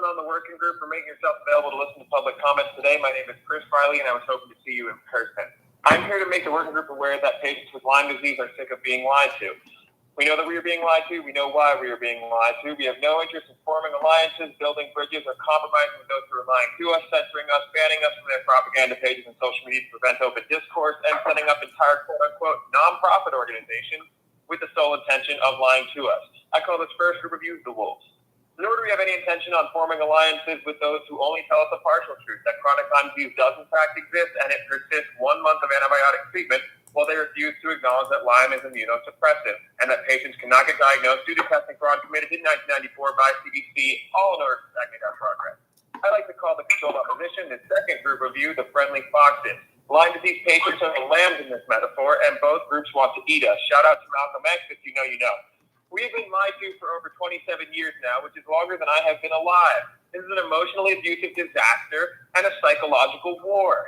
everyone on the working group for making yourself available to listen to public comments today. My name is Chris Riley, and I was hoping to see you in person. I'm here to make the working group aware that patients with Lyme disease are sick of being lied to. We know that we are being lied to. We know why we are being lied to. We have no interest in forming alliances, building bridges, or compromising with those who are lying to us, censoring us, banning us from their propaganda pages and social media to prevent open discourse, and setting up entire quote-unquote non-profit organizations with the sole intention of lying to us. I call this first group of you the wolves. Nor do we have any intention on forming alliances with those who only tell us a partial truth, that chronic Lyme disease does in fact exist and it persists 1 month of antibiotic treatment, while they refuse to acknowledge that Lyme is immunosuppressive and that patients cannot get diagnosed due to testing fraud committed in 1994 by CDC, all in order to stagnate our progress. I like to call the controlled opposition, the second group of you, the friendly foxes. Lyme disease patients are the lambs in this metaphor, and both groups want to eat us. Shout out to Malcolm X if you know you know. We've been lied to for over 27 years now, which is longer than I have been alive. This is an emotionally abusive disaster and a psychological war.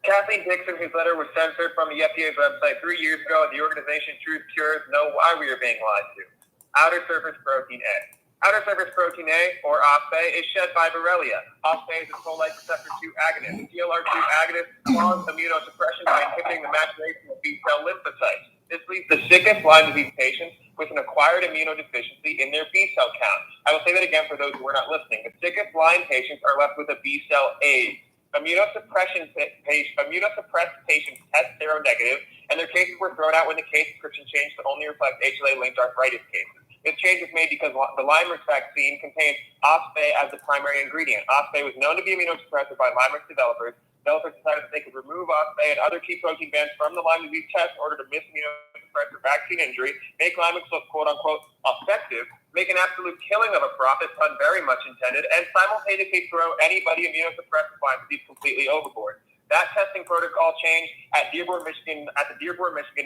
Kathleen Dixon, whose letter was censored from the FDA's website 3 years ago, and the organization Truth Cures know why we are being lied to. Outer surface protein A. Outer surface protein A, or OspA, is shed by Borrelia. OspA is a toll-like receptor 2 agonist. TLR2 agonist causes immunosuppression by inhibiting the maturation of B-cell lymphocytes. This leaves the sickest Lyme disease patients with an acquired immunodeficiency in their B-cell count. I will say that again for those who are not listening. The sickest Lyme patients are left with a B-cell AIDS. Immunosuppressed patients test seronegative, and their cases were thrown out when the case description changed to only reflect HLA-linked arthritis cases. This change was made because the Lyme vaccine contains OspA as the primary ingredient. OspA was known to be immunosuppressive by Lyme developers. Developers decided that they could remove OspA and other key protein bands from the Lyme disease test in order to miss immunosuppressor vaccine injury, make Lyme look quote-unquote effective, make an absolute killing of a profit, pun very much intended, and simultaneously throw anybody immunosuppressed with Lyme disease completely overboard. That testing protocol changed at the Dearborn, Michigan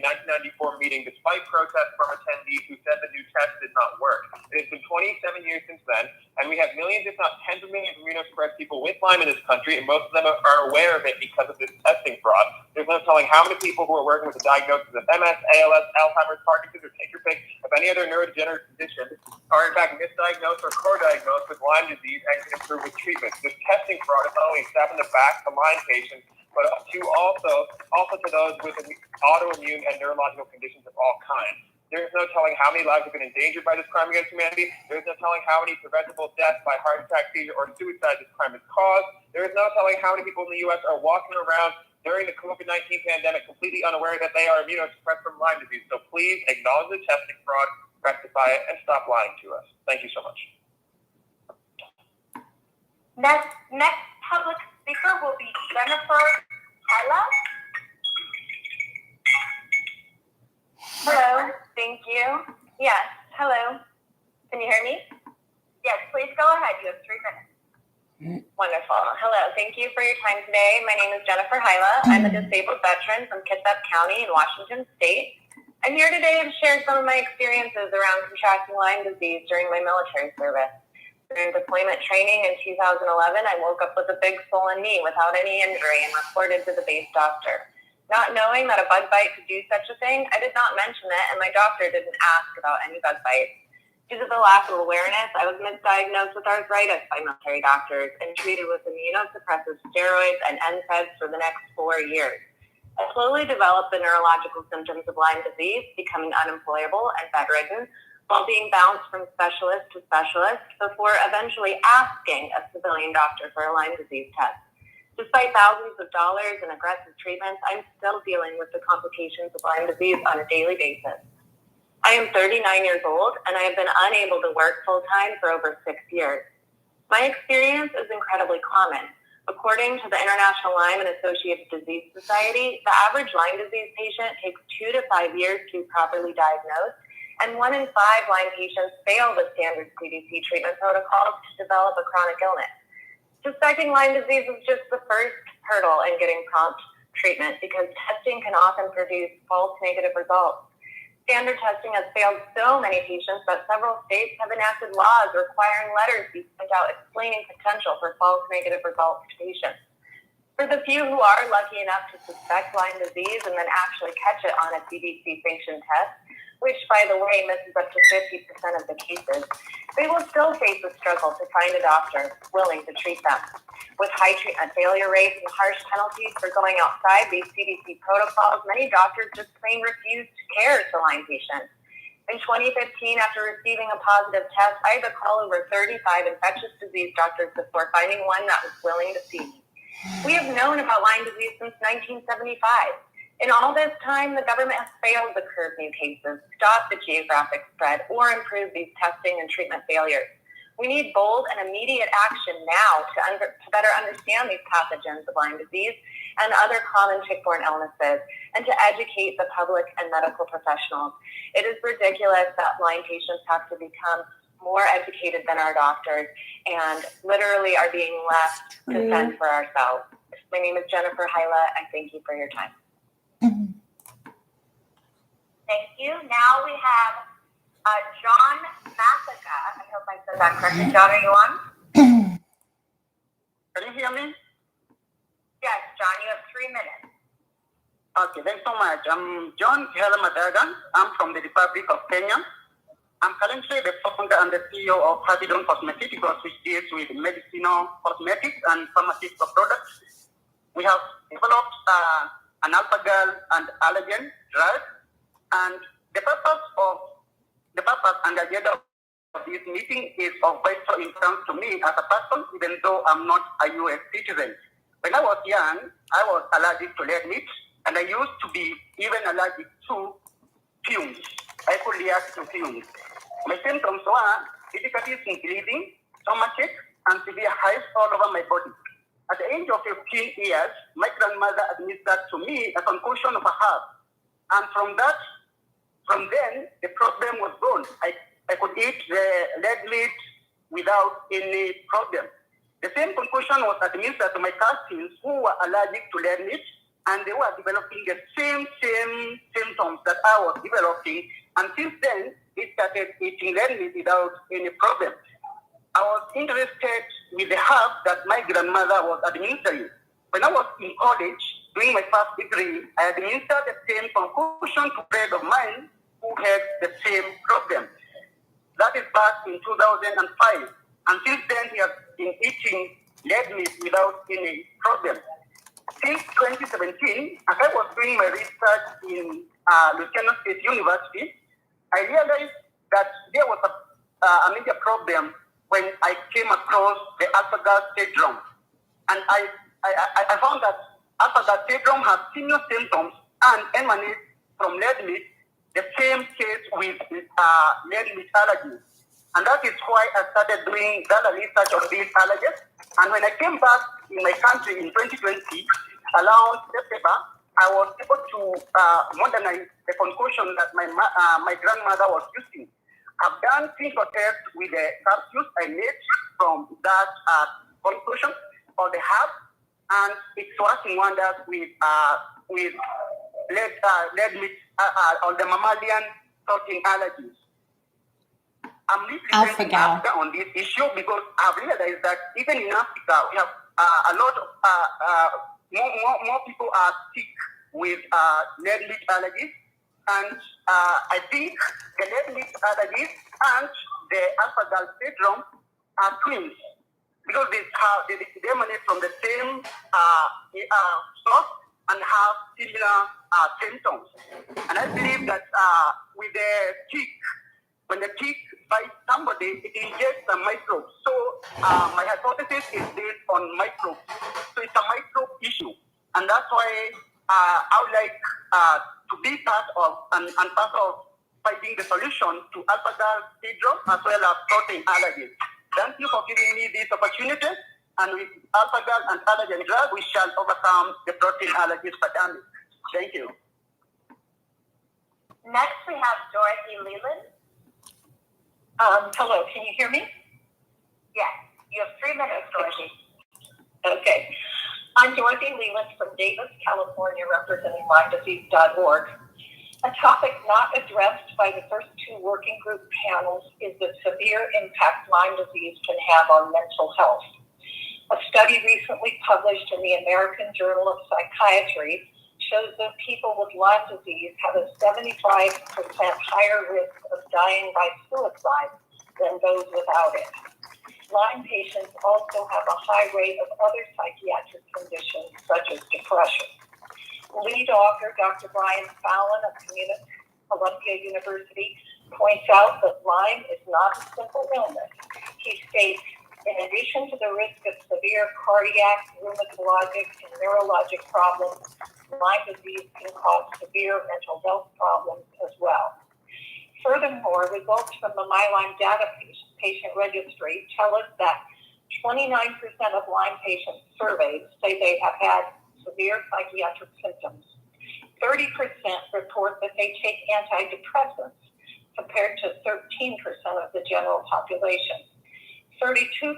1994 meeting, despite protests from attendees who said the new test did not work. It has been 27 years since then, and we have millions, if not tens of millions, of immunosuppressed people with Lyme in this country, and most of them are aware of it because of this testing fraud. There's no telling how many people who are working with a diagnosis of MS, ALS, Alzheimer's, Parkinson's, or take your pick of any other neurodegenerative condition are in fact misdiagnosed or co-diagnosed with Lyme disease and can improve with treatment. This testing fraud is not only stabbing the back to Lyme patients, but also to those with autoimmune and neurological conditions of all kinds. There's no telling how many lives have been endangered by this crime against humanity. There's no telling how many preventable deaths by heart attack, seizure, or suicide this crime has caused. There is no telling how many people in the U.S. are walking around during the COVID-19 pandemic completely unaware that they are immunosuppressed from Lyme disease. So please acknowledge the testing fraud, rectify it, and stop lying to us. Thank you so much. Next public speaker will be Jennifer Hila. Hello, thank you. Yes, hello. Can you hear me? Yes, please go ahead. You have 3 minutes. Wonderful. Hello, thank you for your time today. My name is Jennifer Hila. I'm a disabled veteran from Kitsap County in Washington State. I'm here today to share some of my experiences around contracting Lyme disease during my military service. During deployment training in 2011, I woke up with a big swollen knee without any injury and reported to the base doctor. Not knowing that a bug bite could do such a thing, I did not mention it, and my doctor didn't ask about any bug bites. Due to the lack of awareness, I was misdiagnosed with arthritis by military doctors and treated with immunosuppressive steroids and NSAIDs for the next 4 years. I slowly developed the neurological symptoms of Lyme disease, becoming unemployable and bedridden, while being bounced from specialist to specialist before eventually asking a civilian doctor for a Lyme disease test. Despite thousands of dollars and aggressive treatments, I'm still dealing with the complications of Lyme disease on a daily basis. I am 39 years old, and I have been unable to work full-time for over 6 years. My experience is incredibly common. According to the International Lyme and Associated Disease Society, the average Lyme disease patient takes 2 to 5 years to be properly diagnosed, and 1 in 5 Lyme patients fail the standard CDC treatment protocols to develop a chronic illness. Suspecting Lyme disease is just the first hurdle in getting prompt treatment because testing can often produce false negative results. Standard testing has failed so many patients that several states have enacted laws requiring letters be sent out explaining potential for false negative results to patients. For the few who are lucky enough to suspect Lyme disease and then actually catch it on a CDC-sanctioned test, which, by the way, misses up to 50% of the cases, they will still face a struggle to find a doctor willing to treat them. With high treatment failure rates and harsh penalties for going outside these CDC protocols, many doctors just plain refuse to care for Lyme patients. In 2015, after receiving a positive test, I had to call over 35 infectious disease doctors before finding one that was willing to see me. We have known about Lyme disease since 1975. In all this time, the government has failed to curb new cases, stop the geographic spread, or improve these testing and treatment failures. We need bold and immediate action now to better understand these pathogens of Lyme disease and other common tick-borne illnesses, and to educate the public and medical professionals. It is ridiculous that Lyme patients have to become more educated than our doctors and literally are being left to fend for ourselves. My name is Jennifer Hila. I thank you for your time. Thank you. Now we have John Massica. I hope I said that correctly. John, are you on? Can you hear me? Yes, John, you have 3 minutes. Okay, thanks so much. I'm John Kihela Madaga. I'm from the Republic of Kenya. I'm currently the founder and the CEO of Hovind Cosmeceuticals, which deals with medicinal cosmetics and pharmaceutical products. We have developed an alpha-gal and allergen drug, and the purpose and the agenda of this meeting is of vital importance to me as a person, even though I'm not a U.S. citizen. When I was young, I was allergic to red meat, and I used to be even allergic to fumes. I could react to fumes. My symptoms were difficulties in breathing, stomachache, and severe hives all over my body. At the age of 15 years, my grandmother administered to me a concoction of a herb. And from then, the problem was gone. I could eat the red meat without any problem. The same concoction was administered to my cousins who were allergic to red meat, and they were developing the same symptoms that I was developing. And since then, they started eating red meat without any problem. I was interested with the herb that my grandmother was administering. When I was in college, doing my first degree, I administered the same concoction to a friend of mine who had the same problem. That is back in 2005. And since then, he has been eating red meat without any problem. Since 2017, as I was doing my research in Louisiana State University, I realized that there was a major problem when I came across the alpha-gal syndrome. And I found that alpha-gal syndrome has similar symptoms and emanates from red meat, the same case with red meat allergies. And that is why I started doing data research on these allergies. And when I came back in my country in 2020, around September, I was able to modernize the concoction that my grandmother was using. I've done clinical tests with the capsules I made from that concoction or the herb, and it's working wonders with red meat or the mammalian protein allergies. I'm really thinking Africa on this issue because I've realized that even in Africa, we have a lot of more people are sick with red meat allergies, and I think the red meat allergies and the alpha-gal syndrome are twins because they emanate from the same source and have similar symptoms. And I believe that with the tick, when the tick bites somebody, it injects a microbe. So my hypothesis is based on microbes. So it's a microbe issue. And that's why I would like to be part of and part of finding the solution to alpha-gal syndrome as well as protein allergies. Thank you for giving me this opportunity. And with alpha-gal and allergen drug, we shall overcome the protein allergies pandemic. Thank you. Next, we have Dorothy Leland. Hello, can you hear me? Yes, you have 3 minutes, Dorothy. Okay. I'm Dorothy Leland from Davis, California, representing LymeDisease.org. A topic not addressed by the first 2 working group panels is the severe impact Lyme disease can have on mental health. A study recently published in the American Journal of Psychiatry shows that people with Lyme disease have a 75% higher risk of dying by suicide than those without it. Lyme patients also have a high rate of other psychiatric conditions such as depression. Lead author Dr. Brian Fallon of Columbia University points out that Lyme is not a simple illness. He states, in addition to the risk of severe cardiac, rheumatologic, and neurologic problems, Lyme disease can cause severe mental health problems as well. Furthermore, results from the MyLyme data patient registry tell us that 29% of Lyme patients surveyed say they have had severe psychiatric symptoms. 30% report that they take antidepressants, compared to 13% of the general population. 32%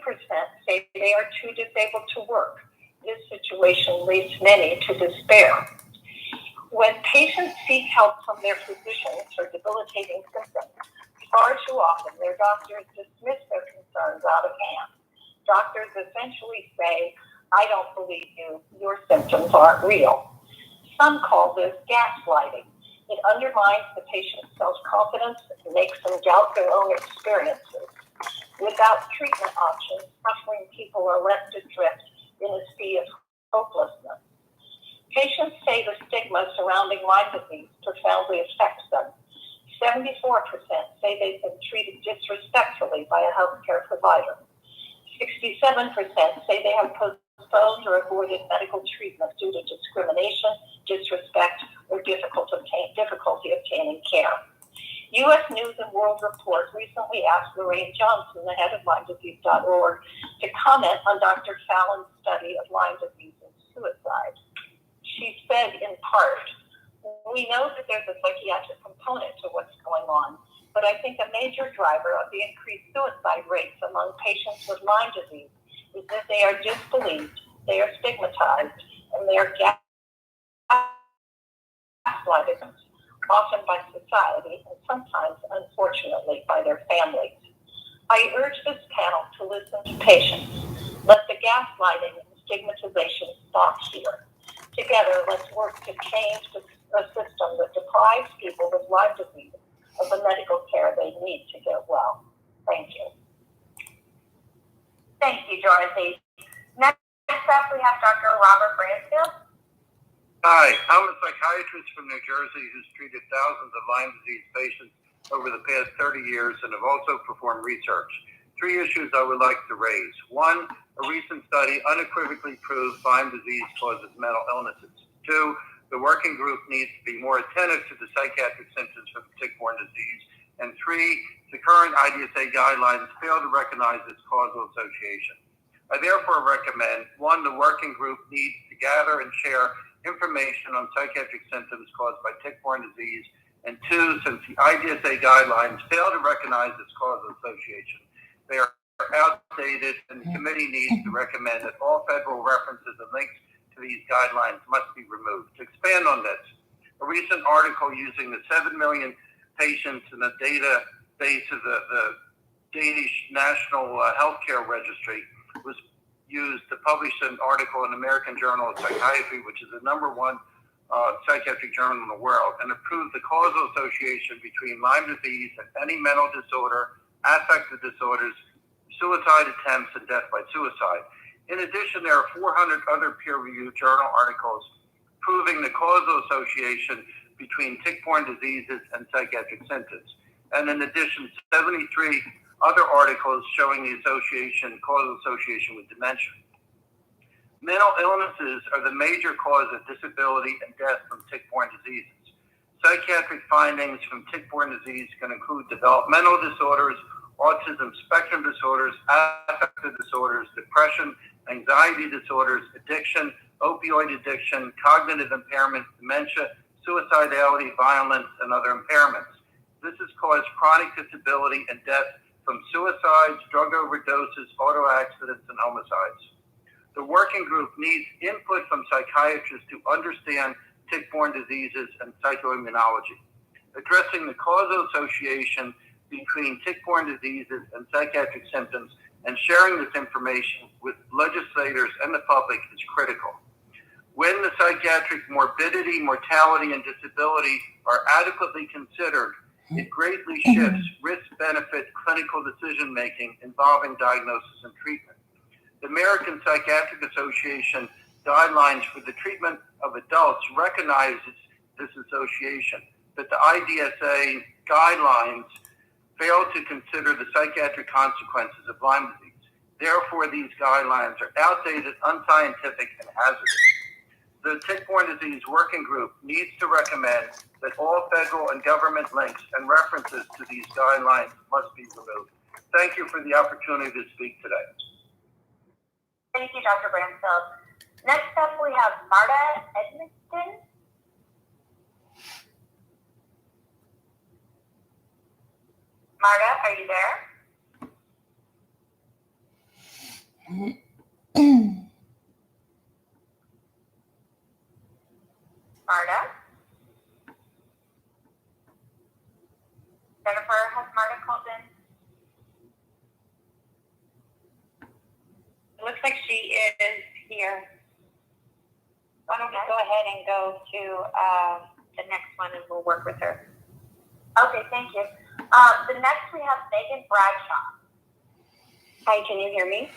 say they are too disabled to work. This situation leads many to despair. When patients seek help from their physicians for debilitating symptoms, far too often their doctors dismiss their concerns out of hand. Doctors essentially say, I don't believe you, your symptoms aren't real. Some call this gaslighting. It undermines the patient's self-confidence and makes them doubt their own experiences. Without treatment options, suffering people are left adrift in a sea of hopelessness. Patients say the stigma surrounding Lyme disease profoundly affects them. 74% say they've been treated disrespectfully by a healthcare provider. 67% say they have postponed or avoided medical treatment due to discrimination, disrespect, or difficulty obtaining care. U.S. News and World Report recently asked Lorraine Johnson, the head of LymeDisease.org, to comment on Dr. Fallon's study of Lyme disease and suicide. She said, in part, we know that there's a psychiatric component to what's going on, but I think a major driver of the increased suicide rates among patients with Lyme disease is that they are disbelieved, they are stigmatized, and they are gaslighted, often by society and sometimes, unfortunately, by their families. I urge this panel to listen to patients. Let the gaslighting and stigmatization stop here. Together, let's work to change a system that deprives people with Lyme disease of the medical care they need to get well. Thank you. Thank you, Dorothy. Next up, we have Dr. Robert Bradshaw. Hi, I'm a psychiatrist from New Jersey who's treated thousands of Lyme disease patients over the past 30 years and have also performed research. 3 issues I would like to raise. 1, a recent study unequivocally proves Lyme disease causes mental illnesses. 2, the working group needs to be more attentive to the psychiatric symptoms of tick-borne disease. And 3, the current IDSA guidelines fail to recognize this causal association. I therefore recommend, 1, the working group needs to gather and share information on psychiatric symptoms caused by tick-borne disease, and 2, since the IDSA guidelines fail to recognize this causal association, they are outdated, and the committee needs to recommend that all federal references and links to these guidelines must be removed. To expand on this, a recent article using the 7 million patients in the database of the Danish National Healthcare Registry was used to publish an article in the American Journal of Psychiatry, which is the #1 psychiatric journal in the world, and it proved the causal association between Lyme disease and any mental disorder, affective disorders, suicide attempts, and death by suicide. In addition, there are 400 other peer-reviewed journal articles proving the causal association between tick-borne diseases and psychiatric symptoms. And in addition, 73 other articles showing the causal association with dementia. Mental illnesses are the major cause of disability and death from tick-borne diseases. Psychiatric findings from tick-borne disease can include developmental disorders, autism spectrum disorders, affective disorders, depression, anxiety disorders, addiction, opioid addiction, cognitive impairment, dementia, suicidality, violence, and other impairments. This has caused chronic disability and death from suicides, drug overdoses, auto accidents, and homicides. The working group needs input from psychiatrists to understand tick-borne diseases and psychoimmunology. Addressing the causal association between tick-borne diseases and psychiatric symptoms and sharing this information with legislators and the public is critical. When the psychiatric morbidity, mortality, and disability are adequately considered, it greatly shifts risk-benefit clinical decision-making involving diagnosis and treatment. The American Psychiatric Association guidelines for the treatment of adults recognizes this association, but the IDSA guidelines fail to consider the psychiatric consequences of Lyme disease. Therefore, these guidelines are outdated, unscientific, and hazardous. The Tick-Borne Disease Working Group needs to recommend that all federal and government links and references to these guidelines must be removed. Thank you for the opportunity to speak today. Thank you, Dr. Bransfield. Next up, we have Marta Egmustin. Marta, are you there? Marta? Jennifer, has Marta called in? It looks like she is here. Why don't we go ahead and go to the next one and we'll work with her. Okay, thank you. The next we have Megan Bradshaw. Hi, can you hear me?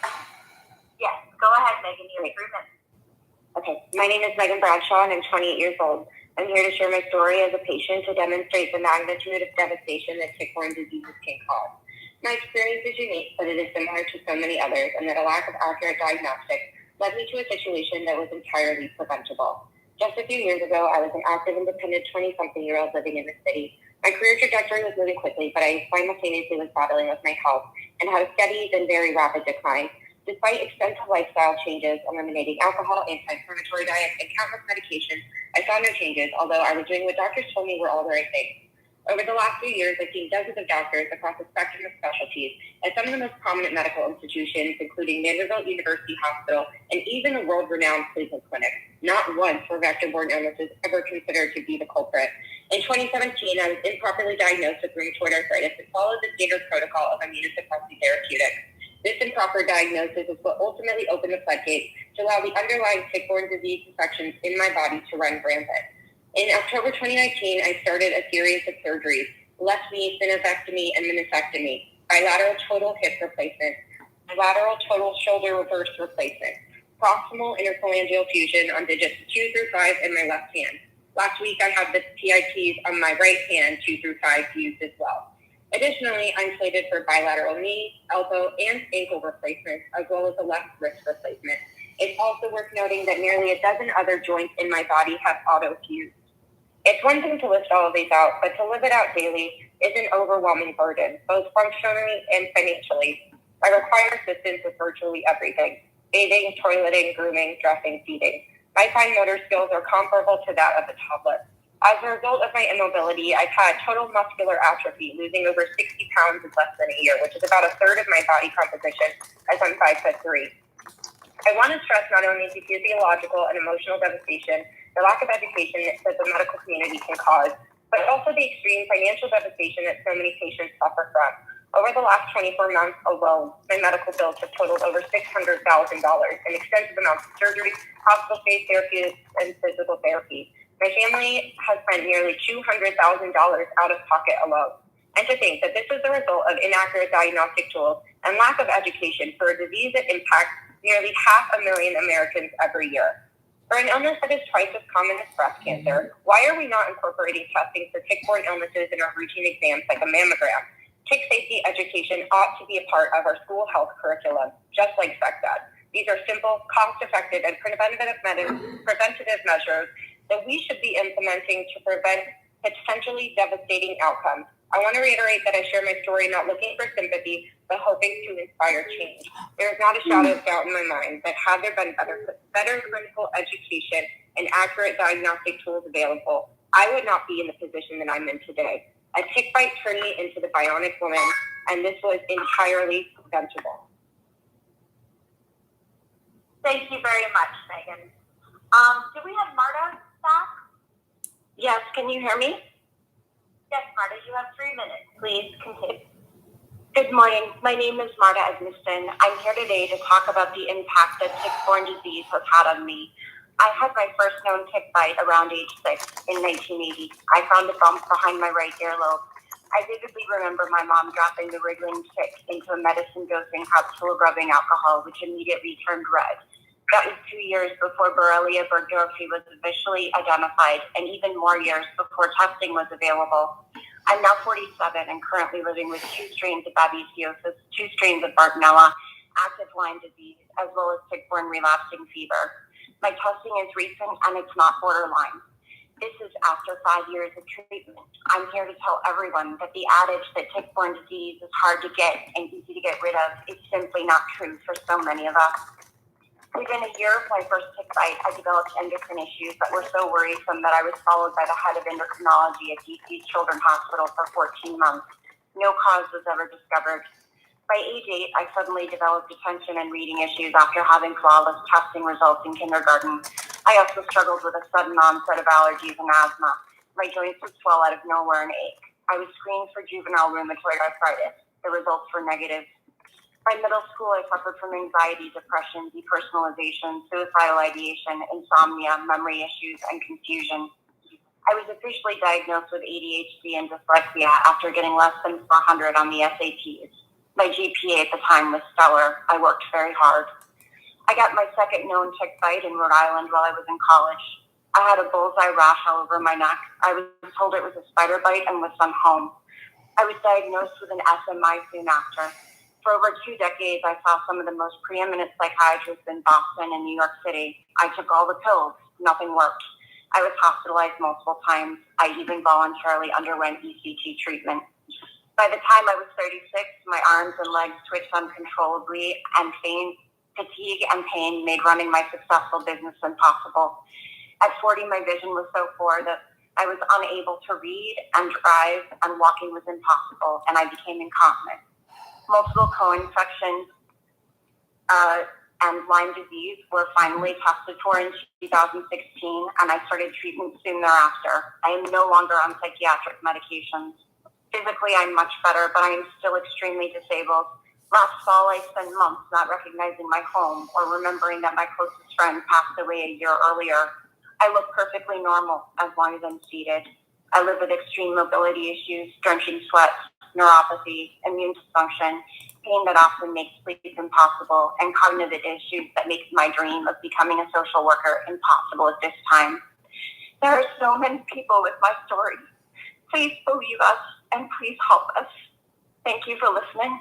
Yes, go ahead, Megan. You have 3 minutes. Okay, my name is Megan Bradshaw and I'm 28 years old. I'm here to share my story as a patient to demonstrate the magnitude of devastation that tick-borne diseases can cause. My experience is unique, but it is similar to so many others, and that a lack of accurate diagnostics led me to a situation that was entirely preventable. Just a few years ago, I was an active, independent 20-something-year-old living in the city. My career trajectory was moving quickly, but I simultaneously was battling with my health and had a steady and very rapid decline. Despite extensive lifestyle changes, eliminating alcohol, anti-inflammatory diets, and countless medications, I saw no changes, although I was doing what doctors told me were all the right things. Over the last few years, I've seen dozens of doctors across a spectrum of specialties at some of the most prominent medical institutions, including Vanderbilt University Hospital and even a world-renowned Cleveland clinic. Not once were vector-borne illnesses ever considered to be the culprit. In 2017, I was improperly diagnosed with rheumatoid arthritis and followed the standard protocol of immunosuppressive therapeutics. This improper diagnosis is what ultimately opened the floodgates to allow the underlying tick-borne disease infections in my body to run rampant. In October 2019, I started a series of surgeries: left knee synovectomy and meniscectomy, bilateral total hip replacement, bilateral total shoulder reverse replacement, proximal interphalangeal fusion on digits 2 through 5 in my left hand. Last week, I had the PITs on my right hand 2 through 5 used as well. Additionally, I'm slated for bilateral knee, elbow, and ankle replacements, as well as a left wrist replacement. It's also worth noting that nearly a dozen other joints in my body have auto-fused. It's one thing to list all of these out, but to live it out daily is an overwhelming burden, both functionally and financially. I require assistance with virtually everything: bathing, toileting, grooming, dressing, feeding. My fine motor skills are comparable to that of a toddler. As a result of my immobility, I've had total muscular atrophy, losing over 60 pounds in less than a year, which is about a third of my body composition, as I'm 5'3". I want to stress not only the physiological and emotional devastation the lack of education that the medical community can cause, but also the extreme financial devastation that so many patients suffer from. Over the last 24 months alone, my medical bills have totaled over $600,000 in extensive amounts of surgery, hospital stays, therapy, and physical therapy. My family has spent nearly $200,000 out of pocket alone. And to think that this is the result of inaccurate diagnostic tools and lack of education for a disease that impacts nearly 500,000 Americans every year. For an illness that is twice as common as breast cancer, why are we not incorporating testing for tick-borne illnesses in our routine exams like a mammogram? Tick safety education ought to be a part of our school health curriculum, just like sex ed. These are simple, cost-effective, and preventative measures that we should be implementing to prevent potentially devastating outcomes. I want to reiterate that I share my story not looking for sympathy, but hoping to inspire change. There is not a shadow of doubt in my mind that had there been better clinical education and accurate diagnostic tools available, I would not be in the position that I'm in today. A tick bite turned me into the bionic woman, and this was entirely preventable. Thank you very much, Megan. Do we have Marta back? Yes, can you hear me? Yes, Marta, you have 3 minutes. Please continue. Good morning. My name is Marta Egmustin. I'm here today to talk about the impact that tick-borne disease has had on me. I had my first known tick bite around age 6 in 1980. I found a bump behind my right earlobe. I vividly remember my mom dropping the wriggling tick into a medicine dosing cup full of rubbing alcohol, which immediately turned red. That was 2 years before Borrelia burgdorferi was officially identified, and even more years before testing was available. I'm now 47 and currently living with 2 strains of babesiosis, 2 strains of Bartonella, active Lyme disease, as well as tick-borne relapsing fever. My testing is recent and it's not borderline. This is after 5 years of treatment. I'm here to tell everyone that the adage that tick-borne disease is hard to get and easy to get rid of is simply not true for so many of us. Within a year of my first tick bite, I developed endocrine issues that were so worrisome that I was followed by the head of endocrinology at DC Children's Hospital for 14 months. No cause was ever discovered. By age 8, I suddenly developed attention and reading issues after having flawless testing results in kindergarten. I also struggled with a sudden onset of allergies and asthma. My joints would swell out of nowhere and ache. I was screened for juvenile rheumatoid arthritis. The results were negative. By middle school, I suffered from anxiety, depression, depersonalization, suicidal ideation, insomnia, memory issues, and confusion. I was officially diagnosed with ADHD and dyslexia after getting less than 400 on the SATs. My GPA at the time was stellar. I worked very hard. I got my second known tick bite in Rhode Island while I was in college. I had a bullseye rash all over my neck. I was told it was a spider bite and was sent home. I was diagnosed with an SMI soon after. For over 2 decades, I saw some of the most preeminent psychiatrists in Boston and New York City. I took all the pills. Nothing worked. I was hospitalized multiple times. I even voluntarily underwent ECT treatment. By the time I was 36, my arms and legs twitched uncontrollably, and fatigue and pain made running my successful business impossible. At 40, my vision was so poor that I was unable to read and drive, and walking was impossible, and I became incontinent. Multiple co-infections and Lyme disease were finally tested for in 2016, and I started treatment soon thereafter. I am no longer on psychiatric medications. Physically, I'm much better, but I am still extremely disabled. Last fall, I spent months not recognizing my home or remembering that my closest friend passed away a year earlier. I look perfectly normal as long as I'm seated. I live with extreme mobility issues, drenching sweat, neuropathy, immune dysfunction, pain that often makes sleep impossible, and cognitive issues that make my dream of becoming a social worker impossible at this time. There are so many people with my story. Please believe us and please help us. Thank you for listening.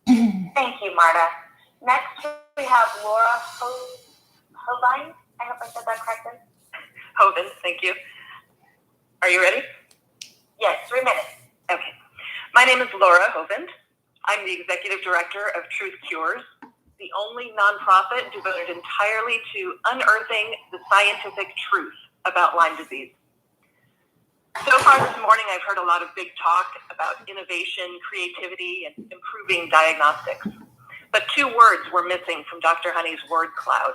Thank you, Marta. Next, we have Laura Hovind. I hope I said that correctly. Hovind, thank you. Are you ready? Yes, 3 minutes. Okay. My name is Laura Hovind. I'm the executive director of Truth Cures, the only nonprofit devoted entirely to unearthing the scientific truth about Lyme disease. So far this morning, I've heard a lot of big talk about innovation, creativity, and improving diagnostics. But 2 words were missing from Dr. Honey's word cloud: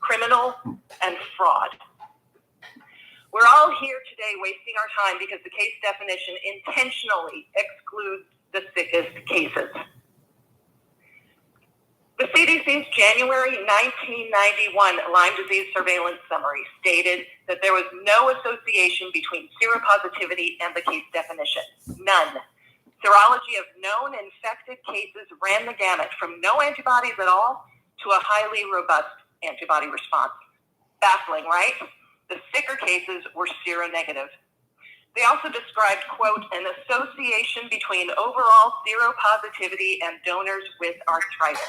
criminal and fraud. We're all here today wasting our time because the case definition intentionally excludes the sickest cases. The CDC's January 1991 Lyme disease surveillance summary stated that there was no association between seropositivity and the case definition. None. Serology of known infected cases ran the gamut from no antibodies at all to a highly robust antibody response. Baffling, right? The sicker cases were seronegative. They also described, quote, an association between overall seropositivity and donors with arthritis.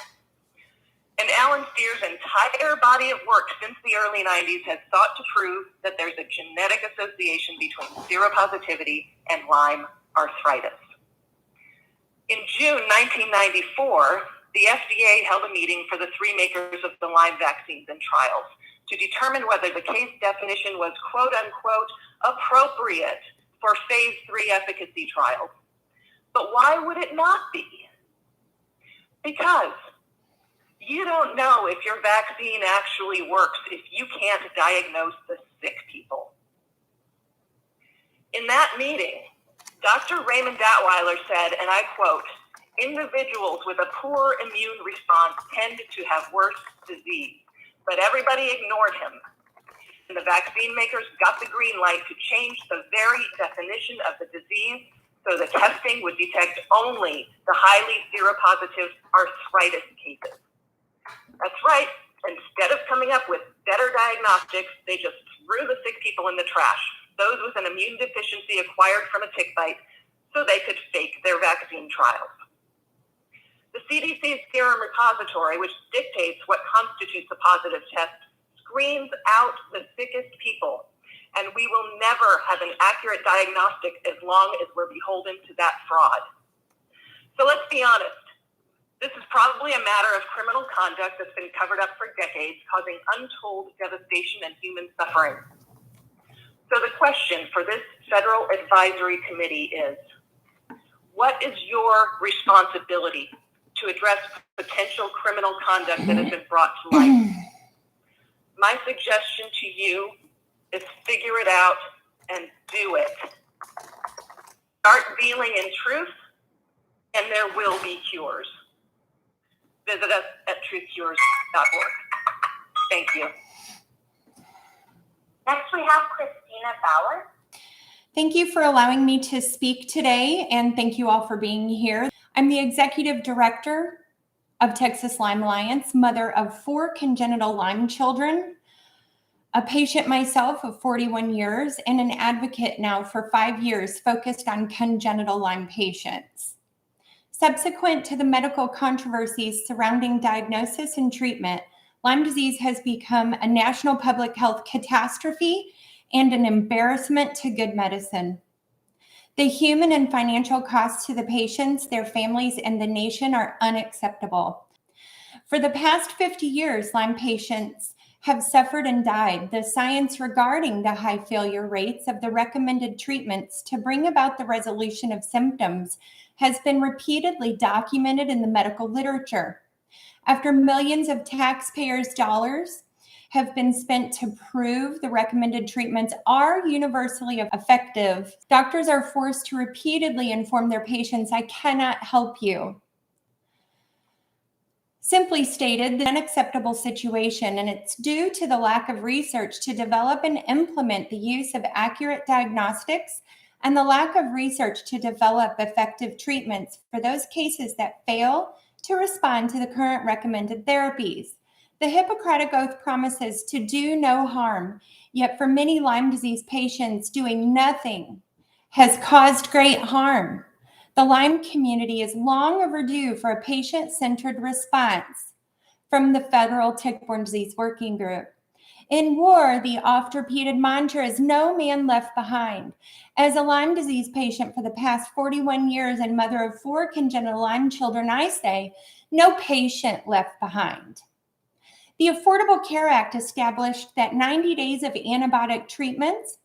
And Alan Steer's entire body of work since the early 90s has sought to prove that there's a genetic association between seropositivity and Lyme arthritis. In June 1994, the FDA held a meeting for the 3 makers of the Lyme vaccines and trials to determine whether the case definition was, quote unquote, appropriate for phase 3 efficacy trials. But why would it not be? Because you don't know if your vaccine actually works if you can't diagnose the sick people. In that meeting, Dr. Raymond Datweiler said, and I quote, individuals with a poor immune response tend to have worse disease. but everybody ignored him. And the vaccine makers got the green light to change the very definition of the disease so the testing would detect only the highly seropositive arthritis cases. That's right. Instead of coming up with better diagnostics, they just threw the sick people in the trash, those with an immune deficiency acquired from a tick bite, so they could fake their vaccine trials. The CDC's serum repository, which dictates what constitutes a positive test, screens out the sickest people, and we will never have an accurate diagnostic as long as we're beholden to that fraud. So let's be honest. This is probably a matter of criminal conduct that's been covered up for decades, causing untold devastation and human suffering. So the question for this Federal Advisory Committee is, what is your responsibility to address potential criminal conduct that has been brought to light? My suggestion to you is figure it out and do it. Start dealing in truth, and there will be cures. Visit us at truthcures.org. Thank you. Next, we have Christina Bauer. Thank you for allowing me to speak today, and thank you all for being here. I'm the Executive Director of Texas Lyme Alliance, mother of 4 congenital Lyme children, a patient myself of 41 years, and an advocate now for 5 years focused on congenital Lyme patients. Subsequent to the medical controversies surrounding diagnosis and treatment, Lyme disease has become a national public health catastrophe and an embarrassment to good medicine. The human and financial costs to the patients, their families, and the nation are unacceptable. For the past 50 years, Lyme patients have suffered and died. The science regarding the high failure rates of the recommended treatments to bring about the resolution of symptoms has been repeatedly documented in the medical literature. After millions of taxpayers' dollars have been spent to prove the recommended treatments are universally effective, doctors are forced to repeatedly inform their patients, "I cannot help you." Simply stated, the unacceptable situation, and it's due to the lack of research to develop and implement the use of accurate diagnostics and the lack of research to develop effective treatments for those cases that fail to respond to the current recommended therapies. The Hippocratic Oath promises to do no harm, yet for many Lyme disease patients, doing nothing has caused great harm. The Lyme community is long overdue for a patient-centered response from the Federal Tick-Borne Disease Working Group. In war, the oft-repeated mantra is "no man left behind." As a Lyme disease patient for the past 41 years and mother of 4 congenital Lyme children, I say, no patient left behind. The Affordable Care Act established that 90 days of antibiotic treatments,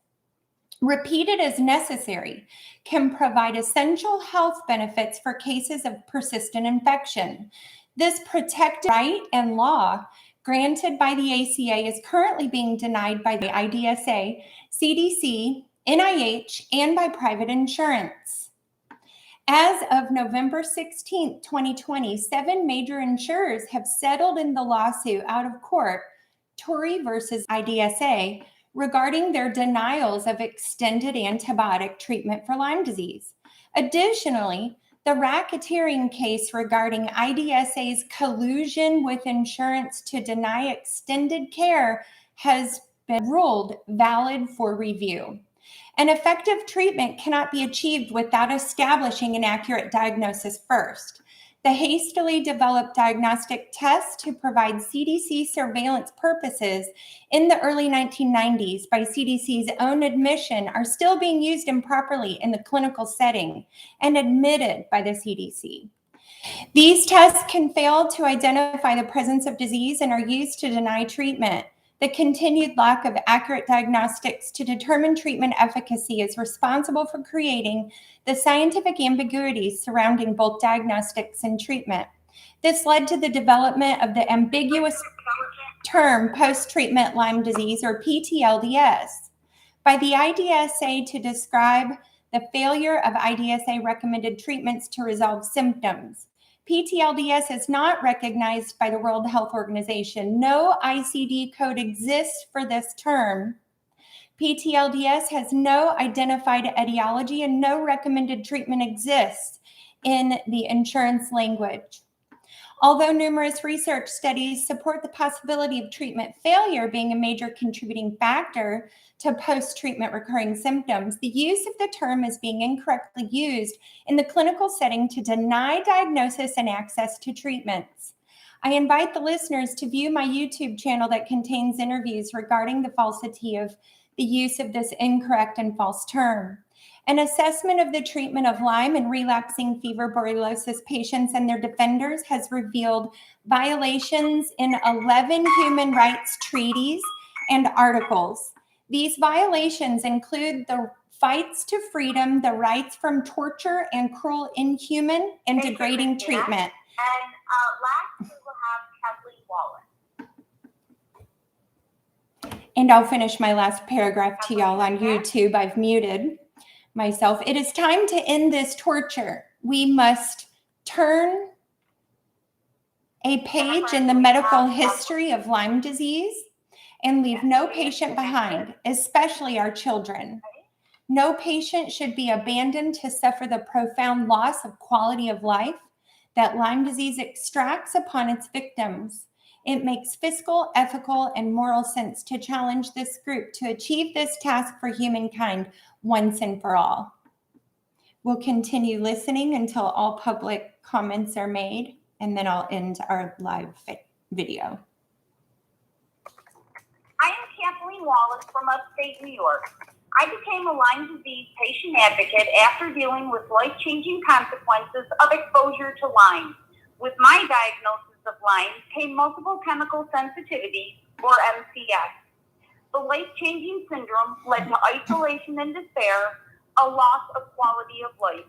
repeated as necessary, can provide essential health benefits for cases of persistent infection. This protected right and law granted by the ACA is currently being denied by the IDSA, CDC, NIH, and by private insurance. As of November 16, 2020, 7 major insurers have settled in the lawsuit out of court, Tory versus IDSA, regarding their denials of extended antibiotic treatment for Lyme disease. Additionally, the racketeering case regarding IDSA's collusion with insurance to deny extended care has been ruled valid for review. An effective treatment cannot be achieved without establishing an accurate diagnosis first. The hastily developed diagnostic tests to provide CDC surveillance purposes in the early 1990s by CDC's own admission are still being used improperly in the clinical setting and admitted by the CDC. These tests can fail to identify the presence of disease and are used to deny treatment. The continued lack of accurate diagnostics to determine treatment efficacy is responsible for creating the scientific ambiguities surrounding both diagnostics and treatment. This led to the development of the ambiguous term post-treatment Lyme disease, or PTLDS, by the IDSA to describe the failure of IDSA recommended treatments to resolve symptoms. PTLDS is not recognized by the World Health Organization. No ICD code exists for this term. PTLDS has no identified etiology and no recommended treatment exists in the insurance language. Although numerous research studies support the possibility of treatment failure being a major contributing factor to post-treatment recurring symptoms, the use of the term is being incorrectly used in the clinical setting to deny diagnosis and access to treatments. I invite the listeners to view my YouTube channel that contains interviews regarding the falsity of the use of this incorrect and false term. An assessment of the treatment of Lyme and relapsing fever borreliosis patients and their defenders has revealed violations in 11 human rights treaties and articles. These violations include the fights to freedom, the rights from torture and cruel, inhuman, and degrading treatment. And last, we will have Kathleen Wallace. And I'll finish my last paragraph to y'all on YouTube. I've muted myself. It is time to end this torture. We must turn a page in the medical history of Lyme disease and leave no patient behind, especially our children. No patient should be abandoned to suffer the profound loss of quality of life that Lyme disease extracts upon its victims. It makes fiscal, ethical, and moral sense to challenge this group to achieve this task for humankind once and for all. We'll continue listening until all public comments are made, and then I'll end our live video. I am Kathleen Wallace from upstate New York. I became a Lyme disease patient advocate after dealing with life-changing consequences of exposure to Lyme. With my diagnosis of Lyme came multiple chemical sensitivity, or MCS. The life-changing syndrome led to isolation and despair, a loss of quality of life.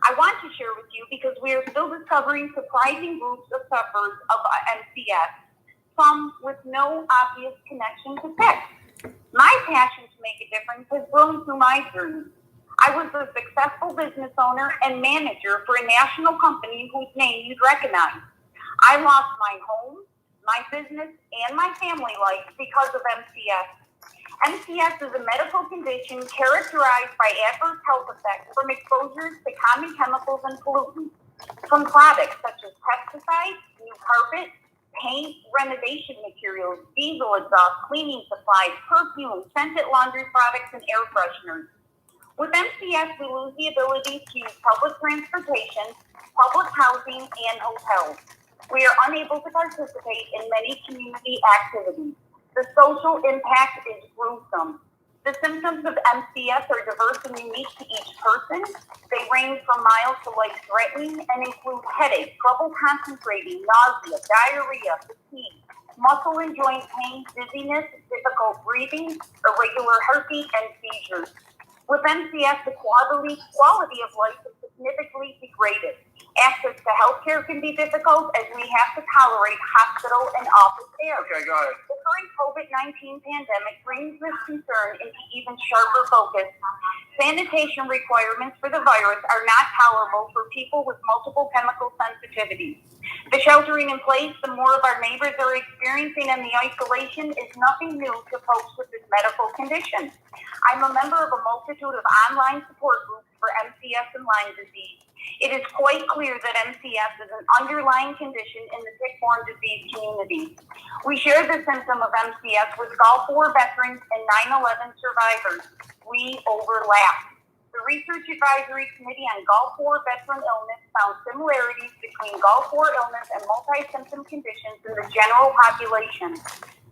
I want to share with you because we are still discovering surprising groups of sufferers of MCS, some with no obvious connection to tick. My passion to make a difference has grown through my journey. I was a successful business owner and manager for a national company whose name you'd recognize. I lost my home, my business, and my family life because of MCS. MCS is a medical condition characterized by adverse health effects from exposures to common chemicals and pollutants, from products such as pesticides, new carpet, paint, renovation materials, diesel exhaust, cleaning supplies, perfume, scented laundry products, and air fresheners. With MCS, we lose the ability to use public transportation, public housing, and hotels. We are unable to participate in many community activities. The social impact is gruesome. The symptoms of MCS are diverse and unique to each person. They range from mild to life-threatening and include headache, trouble concentrating, nausea, diarrhea, fatigue, muscle and joint pain, dizziness, difficult breathing, irregular heartbeat, and seizures. With MCS, the quality of life is significantly degraded. Access to healthcare can be difficult as we have to tolerate hospital and office care. Okay, got it. The current COVID-19 pandemic brings this concern into even sharper focus. Sanitation requirements for the virus are not tolerable for people with multiple chemical sensitivities. The sheltering in place, the more of our neighbors are experiencing, and the isolation is nothing new to folks with this medical condition. I'm a member of a multitude of online support groups for MCS and Lyme disease. It is quite clear that MCS is an underlying condition in the Tick-Borne disease community. We share the symptom of MCS with Gulf War veterans and 9/11 survivors. We overlap. The Research Advisory Committee on Gulf War Veteran Illness found similarities between Gulf War illness and multi-symptom conditions in the general population.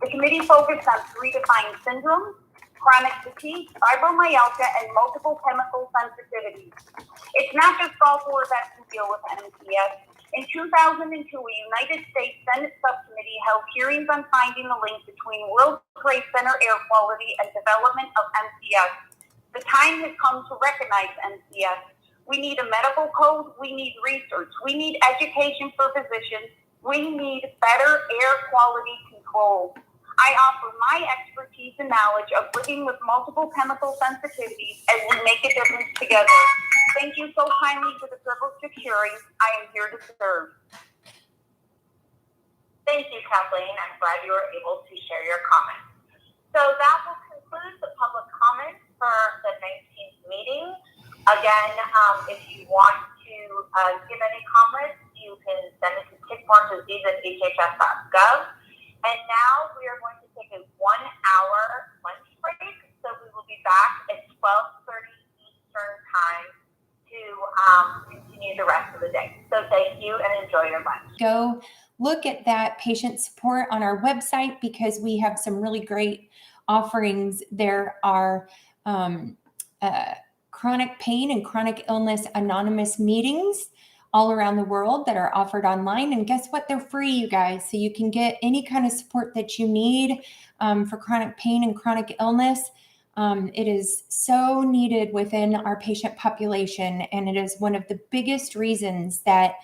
The committee focused on 3 defined syndromes: chronic fatigue, fibromyalgia, and multiple chemical sensitivities. It's not just Gulf War vets who deal with MCS. In 2002, a United States Senate subcommittee held hearings on finding the link between World Trade Center air quality and development of MCS. The time has come to recognize MCS. We need a medical code. We need research. We need education for physicians. We need better air quality control. I offer my expertise and knowledge of living with multiple chemical sensitivities as we make a difference together. Thank you so kindly for the privilege of hearing. I am here to serve. Thank you, Kathleen. I'm glad you were able to share your comments. So that will conclude the public comments for the 19th meeting. Again, if you want to give any comments, you can send it to Tick-Borne Disease at hhs.gov. And now we are going to take a 1-hour lunch break. So we will be back at 12:30 Eastern time to continue the rest of the day. So thank you and enjoy your lunch. Go look at that patient support on our website because we have some really great offerings. There are chronic pain and chronic illness anonymous meetings all around the world that are offered online. And guess what? They're free, you guys. So you can get any kind of support that you need for chronic pain and chronic illness. It is so needed within our patient population. And it is one of the biggest reasons that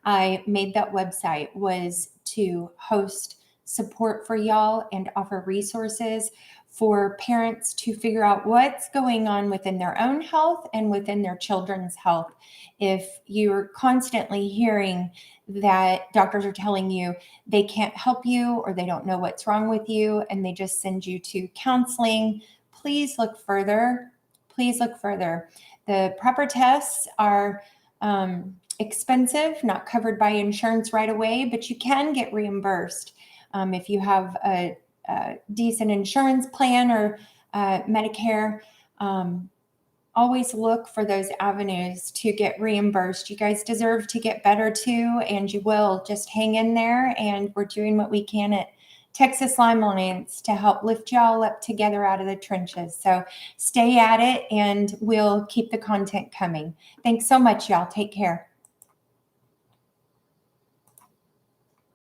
I made that website was to host support for y'all and offer resources for parents to figure out what's going on within their own health and within their children's health. If you're constantly hearing that doctors are telling you they can't help you or they don't know what's wrong with you and they just send you to counseling, please look further. Please look further. The proper tests are expensive, not covered by insurance right away, but you can get reimbursed if you have a decent insurance plan or Medicare. Always look for those avenues to get reimbursed. You guys deserve to get better too, and you will. Just hang in there, and we're doing what we can at Texas Lyme Alliance to help lift y'all up together out of the trenches. So stay at it, and we'll keep the content coming. Thanks so much, y'all. Take care.